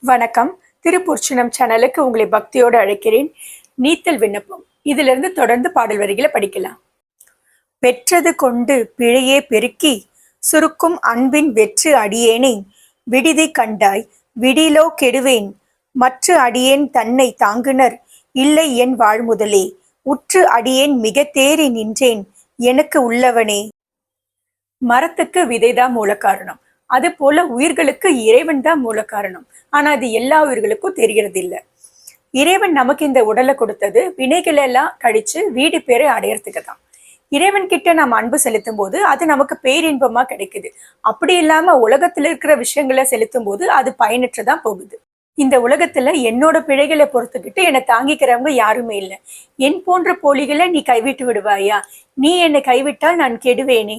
வணக்கம். திருப்பூர்ச்சினம் சேனலுக்கு உங்களை பக்தியோடு அழைக்கிறேன். நீத்தல் விண்ணப்பம் இதிலிருந்து தொடர்ந்து பாடல் வரிகளை படிக்கலாம். பெற்றது கொண்டு பிழையே பெருக்கி சுருக்கும் அன்பின் வெற்று அடியேனை விடுதி கண்டாய் விடிலோ கெடுவேன் மற்ற அடியேன் தன்னை தாங்குனர் இல்லை என் வாழ்முதலே உற்று அடியேன் மிக தேறி நின்றேன் எனக்கு உள்ளவனே. மரத்துக்கு விதைதான் மூல காரணம், அது போல உயிர்களுக்கு இறைவன் தான் மூல காரணம். ஆனா அது எல்லா உயிர்களுக்கும் தெரியறது இல்லை. இறைவன் நமக்கு இந்த உடலை கொடுத்தது வினைகள் எல்லாம் கழிச்சு வீடு பேரை அடையறதுக்கு தான். இறைவன் கிட்ட நாம் அன்பு செலுத்தும் போது அது நமக்கு பேரின்பமா கிடைக்குது. அப்படி இல்லாம உலகத்துல இருக்கிற விஷயங்களை செலுத்தும் போது அது பயனற்றுதான் போகுது. இந்த உலகத்துல என்னோட பிழைகளை பொறுத்துக்கிட்டு என்னை தாங்கிக்கிறவங்க யாருமே இல்லை. என் போன்ற போலிகளை நீ கைவிட்டு விடுவாயா? நீ என்னை கைவிட்டால் நான் கெடுவேனே.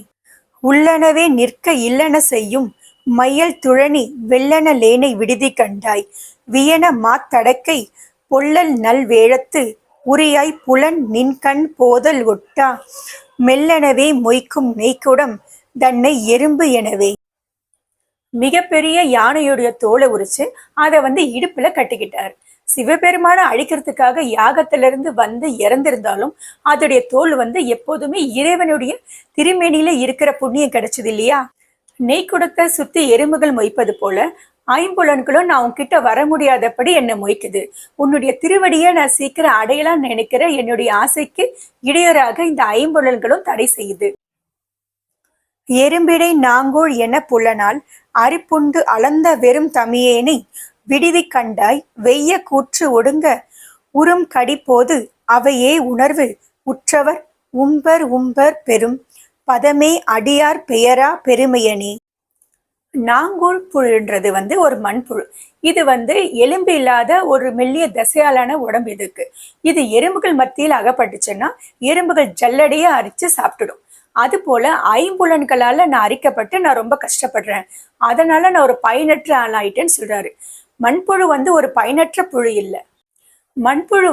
உள்ளனவே நிற்க இல்லன செய்யும் மையல் துழனி வெள்ளன லேனை விடுதி கண்டாய் வியன மாத்தடக்கை பொல்லல் நல் வேழத்து உரியாய் புலன் நின்கண் போதல் ஒட்டா மெல்லனவே மொய்க்கும் நெய்க்குடம் தன்னை எறும்பு எனவே. மிகப்பெரிய யானையுடைய தோலை உரிச்சு அதை இடுப்புல கட்டிக்கிட்டார். சிவபெருமான அழிக்கிறதுக்காக யாகத்திலிருந்து இறந்திருந்தாலும் அதோடைய தோல் எப்போதுமே இறைவனுடைய திருமேனியில இருக்கிற புண்ணியம் கிடைச்சது இல்லையா? நெய்க்குடத்தை சுத்தி எறும்புகள் மொய்ப்பது போல ஐம்புலன்களும் நான் உன்கிட்ட வர முடியாதபடி என்னை மொய்க்குது. உன்னுடைய திருவடியை நான் சீக்கிரம் அடையலாம் நினைக்கிற என்னுடைய ஆசைக்கு இடையராக இந்த ஐம்புலன்களும் தடை செய்யுது. எறும்பிடை நாங்கோள் என புலனால் அரிப்புண்டு அளந்த வெறும் தமியேனை விடுதி கண்டாய் வெய்ய கூற்று ஒடுங்க உறும் கடிப்போது அவையே உணர்வு உற்றவர் உம்பர் உம்பர் பெரும் பதமே அடியார் பெயரா பெருமையனே. நாங்கூழ் புழுன்றது ஒரு மண்புழு. இது எலும்பு இல்லாத ஒரு மெல்லிய தசையாலான உடம்பு. இது எறும்புகள் மத்தியில் அகப்பட்டுச்சுன்னா எறும்புகள் ஜல்லடையா அரிச்சு சாப்பிட்டுடும். அது போல ஐம்புலன்களால நான் அரிக்கப்பட்டு நான் ரொம்ப கஷ்டப்படுறேன், அதனால நான் ஒரு பயனற்ற ஆளாயிட்டேன்னு சொல்றாரு. மண்புழு ஒரு பயனற்ற புழு இல்லை. மண்புழு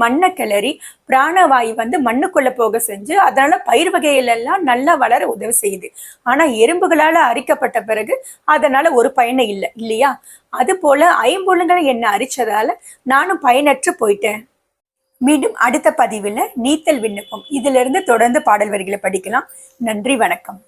மண்ணை கிளறி பிராணவாயு மண்ணுக்குள்ள போக செஞ்சு அதனால பயிர் வகைகளெல்லாம் நல்லா வளர உதவி செய்யுது. ஆனா எறும்புகளால அரிக்கப்பட்ட பிறகு அதனால ஒரு பயனை இல்லை இல்லையா? அது போல ஐம்புலன்களை என்ன அரிச்சதால நானும் பயனற்று போயிட்டேன். மீண்டும் அடுத்த பதிவில் நீத்தல் விண்ணப்பம் இதிலிருந்து தொடர்ந்து பாடல் வரிகளை படிக்கலாம். நன்றி, வணக்கம்.